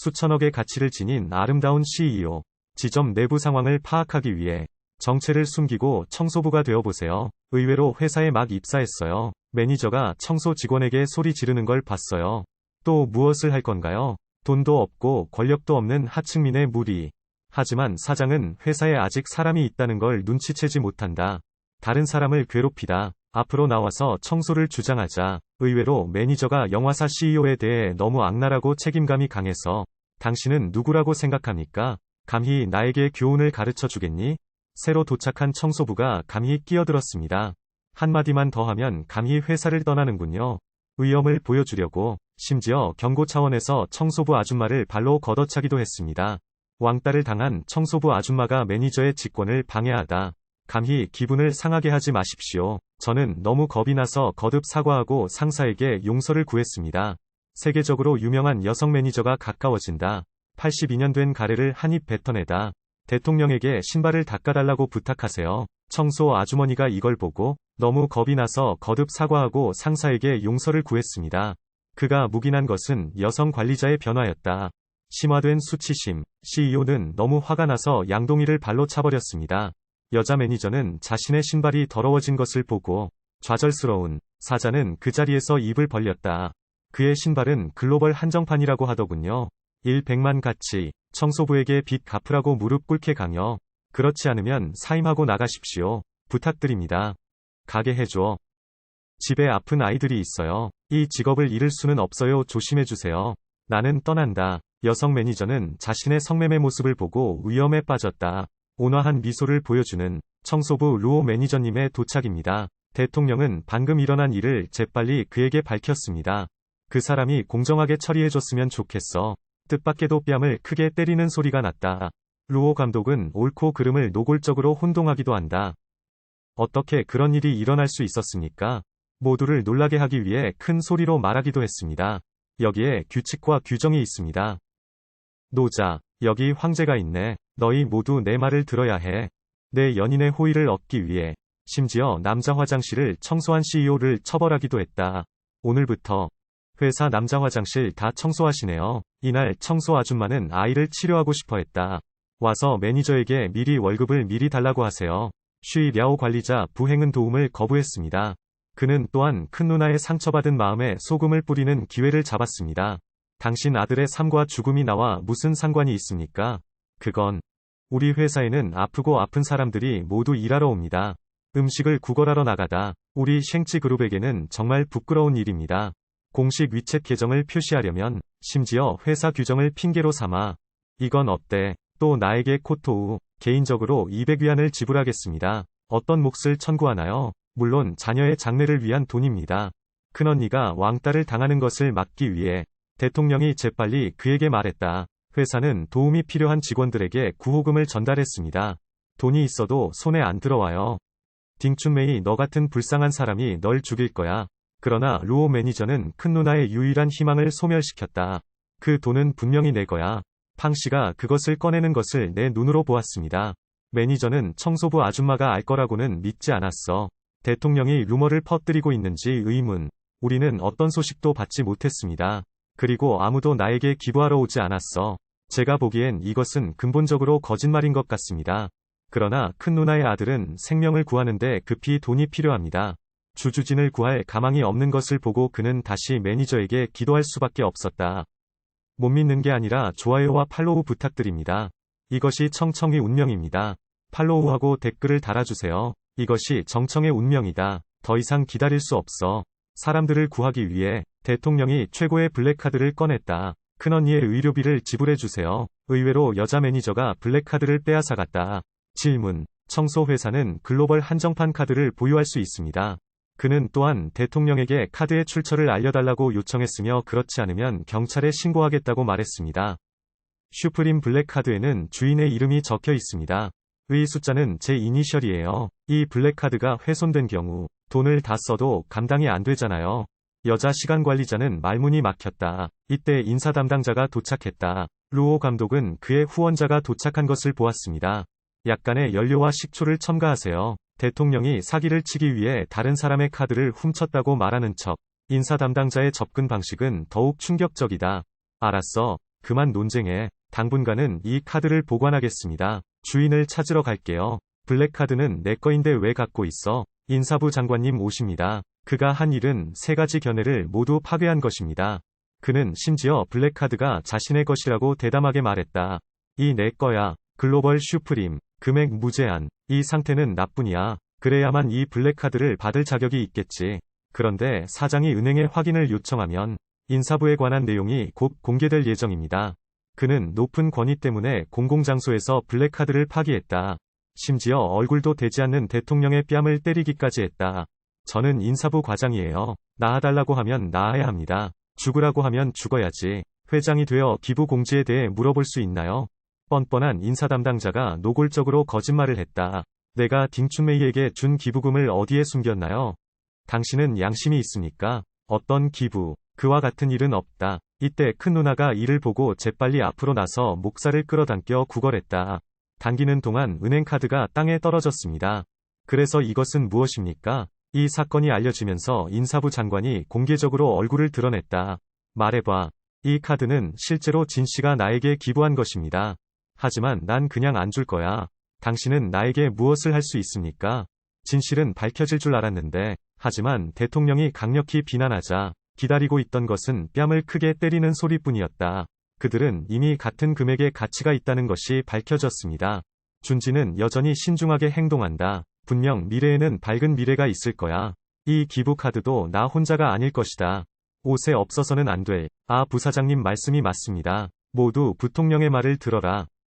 수천억의 가치를 지닌 아름다운 CEO. 지점 내부 상황을 파악하기 위해 정체를 숨기고 청소부가 되어보세요. 의외로 회사에 막 입사했어요. 매니저가 청소 직원에게 소리 지르는 걸 봤어요. 또 무엇을 할 건가요? 돈도 없고 권력도 없는 하층민의 무리. 하지만 사장은 회사에 아직 사람이 있다는 걸 눈치채지 못한다. 다른 사람을 괴롭히다. 앞으로 나와서 청소를 주장하자. 의외로 매니저가 영화사 CEO에 대해 너무 악랄하고 책임감이 강해서 당신은 누구라고 생각합니까? 감히 나에게 교훈을 가르쳐 주겠니? 새로 도착한 청소부가 감히 끼어들었습니다. 한마디만 더 하면 감히 회사를 떠나는군요. 위엄을 보여주려고 심지어 경고 차원에서 청소부 아줌마를 발로 걷어차기도 했습니다. 왕따를 당한 청소부 아줌마가 매니저의 직권을 방해하다. 감히 기분을 상하게 하지 마십시오. 저는 너무 겁이 나서 거듭 사과하고 상사에게 용서를 구했습니다. 세계적으로 유명한 여성 매니저가 가까워진다. 82년 된 가래를 한 입 뱉어내다. 대통령에게 신발을 닦아달라고 부탁하세요. 청소 아주머니가 이걸 보고 너무 겁이 나서 거듭 사과하고 상사에게 용서를 구했습니다. 그가 묵인한 것은 여성 관리자의 변화였다. 심화된 수치심. CEO는 너무 화가 나서 양동이를 발로 차버렸습니다. 여자 매니저는 자신의 신발이 더러워진 것을 보고 좌절스러운 사자는 그 자리에서 입을 벌렸다. 그의 신발은 글로벌 한정판이라고 하더군요. 100만 가치. 청소부에게 빚 갚으라고 무릎 꿇게 강요. 그렇지 않으면 사임하고 나가십시오. 부탁드립니다. 가게 해줘. 집에 아픈 아이들이 있어요. 이 직업을 잃을 수는 없어요. 조심해주세요. 나는 떠난다. 여성 매니저는 자신의 성매매 모습을 보고 위험에 빠졌다. 온화한 미소를 보여주는 청소부 루오 매니저님의 도착입니다. 대통령은 방금 일어난 일을 재빨리 그에게 밝혔습니다. 그 사람이 공정하게 처리해줬으면 좋겠어. 뜻밖에도 뺨을 크게 때리는 소리가 났다. 루오 감독은 옳고 그름을 노골적으로 혼동하기도 한다. 어떻게 그런 일이 일어날 수 있었습니까? 모두를 놀라게 하기 위해 큰 소리로 말하기도 했습니다. 여기에 규칙과 규정이 있습니다. 노자, 여기 황제가 있네. 너희 모두 내 말을 들어야 해. 내 연인의 호의를 얻기 위해 심지어 남자 화장실을 청소한 CEO를 처벌하기도 했다. 오늘부터 회사 남자 화장실 다 청소하시네요. 이날 청소 아줌마는 아이를 치료하고 싶어 했다. 와서 매니저에게 미리 월급을 미리 달라고 하세요. 쉬 랴오 관리자 부행은 도움을 거부했습니다. 그는 또한 큰 누나의 상처받은 마음에 소금을 뿌리는 기회를 잡았습니다. 당신 아들의 삶과 죽음이 나와 무슨 상관이 있습니까? 그건 우리 회사에는 아프고 아픈 사람들이 모두 일하러 옵니다. 음식을 구걸하러 나가다. 우리 쉥치 그룹에게는 정말 부끄러운 일입니다. 공식 위챗 계정을 표시하려면 심지어 회사 규정을 핑계로 삼아. 이건 어때? 또 나에게 코토우. 개인적으로 200위안을 지불하겠습니다. 어떤 몫을 청구하나요? 물론 자녀의 장래를 위한 돈입니다. 큰언니가 왕따를 당하는 것을 막기 위해 대통령이 재빨리 그에게 말했다. 회사는 도움이 필요한 직원들에게 구호금을 전달했습니다. 돈이 있어도 손에 안 들어와요. 딩춘메이 너 같은 불쌍한 사람이 널 죽일 거야. 그러나 루오 매니저는 큰 누나의 유일한 희망을 소멸시켰다. 그 돈은 분명히 내 거야. 팡 씨가 그것을 꺼내는 것을 내 눈으로 보았습니다. 매니저는 청소부 아줌마가 알 거라고는 믿지 않았어. 대통령이 루머를 퍼뜨리고 있는지 의문. 우리는 어떤 소식도 받지 못했습니다. 그리고 아무도 나에게 기부하러 오지 않았어. 제가 보기엔 이것은 근본적으로 거짓말인 것 같습니다. 그러나 큰 누나의 아들은 생명을 구하는데 급히 돈이 필요합니다. 주주진을 구할 가망이 없는 것을 보고 그는 다시 매니저에게 기도할 수밖에 없었다. 못 믿는 게 아니라 좋아요와 팔로우 부탁드립니다. 이것이 청청의 운명입니다. 팔로우하고 댓글을 달아주세요. 이것이 정청의 운명이다. 더 이상 기다릴 수 없어. 사람들을 구하기 위해 대통령이 최고의 블랙카드를 꺼냈다. 큰언니의 의료비를 지불해주세요. 의외로 여자 매니저가 블랙카드를 빼앗아갔다. 질문. 청소회사는 글로벌 한정판 카드를 보유할 수 있습니다. 그는 또한 대통령에게 카드의 출처를 알려달라고 요청했으며 그렇지 않으면 경찰에 신고하겠다고 말했습니다. 슈프림 블랙카드에는 주인의 이름이 적혀 있습니다. 의 숫자는 제 이니셜이에요. 이 블랙카드가 훼손된 경우 돈을 다 써도 감당이 안 되잖아요. 여자 시간관리자는 말문이 막혔다. 이때 인사 담당자가 도착했다. 루오 감독은 그의 후원자가 도착한 것을 보았습니다. 약간의 연료와 식초를 첨가하세요. 대통령이 사기를 치기 위해 다른 사람의 카드를 훔쳤다고 말하는 척. 인사 담당자의 접근 방식은 더욱 충격적이다. 알았어. 그만 논쟁해. 당분간은 이 카드를 보관하겠습니다. 주인을 찾으러 갈게요. 블랙카드는 내 거인데 왜 갖고 있어? 인사부 장관님 오십니다. 그가 한 일은 세 가지 견해를 모두 파괴한 것입니다. 그는 심지어 블랙카드가 자신의 것이라고 대담하게 말했다. 이 내 거야. 글로벌 슈프림. 금액 무제한. 이 상태는 나뿐이야. 그래야만 이 블랙카드를 받을 자격이 있겠지. 그런데 사장이 은행에 확인을 요청하면 인사부에 관한 내용이 곧 공개될 예정입니다. 그는 높은 권위 때문에 공공장소에서 블랙카드를 파기했다. 심지어 얼굴도 되지 않는 대통령의 뺨을 때리기까지 했다. 저는 인사부 과장이에요. 낳아달라고 하면 낳아야 합니다. 죽으라고 하면 죽어야지. 회장이 되어 기부 공지에 대해 물어볼 수 있나요? 뻔뻔한 인사 담당자가 노골적으로 거짓말을 했다. 내가 딩춘메이에게 준 기부금을 어디에 숨겼나요? 당신은 양심이 있습니까? 어떤 기부, 그와 같은 일은 없다. 이때 큰 누나가 이를 보고 재빨리 앞으로 나서 목살을 끌어당겨 구걸했다. 당기는 동안 은행카드가 땅에 떨어졌습니다. 그래서 이것은 무엇입니까? 이 사건이 알려지면서 인사부 장관이 공개적으로 얼굴을 드러냈다. 말해봐. 이 카드는 실제로 진 씨가 나에게 기부한 것입니다. 하지만 난 그냥 안 줄 거야. 당신은 나에게 무엇을 할 수 있습니까? 진실은 밝혀질 줄 알았는데, 하지만 대통령이 강력히 비난하자 기다리고 있던 것은 뺨을 크게 때리는 소리뿐이었다. 그들은 이미 같은 금액의 가치가 있다는 것이 밝혀졌습니다. 준지는 여전히 신중하게 행동한다. 분명 미래에는 밝은 미래가 있을 거야. 이 기부 카드도 나 혼자가 아닐 것이다. 옷에 없어서는 안 돼. 아, 부사장님 말씀이 맞습니다. 모두 부통령의 말을 들어라.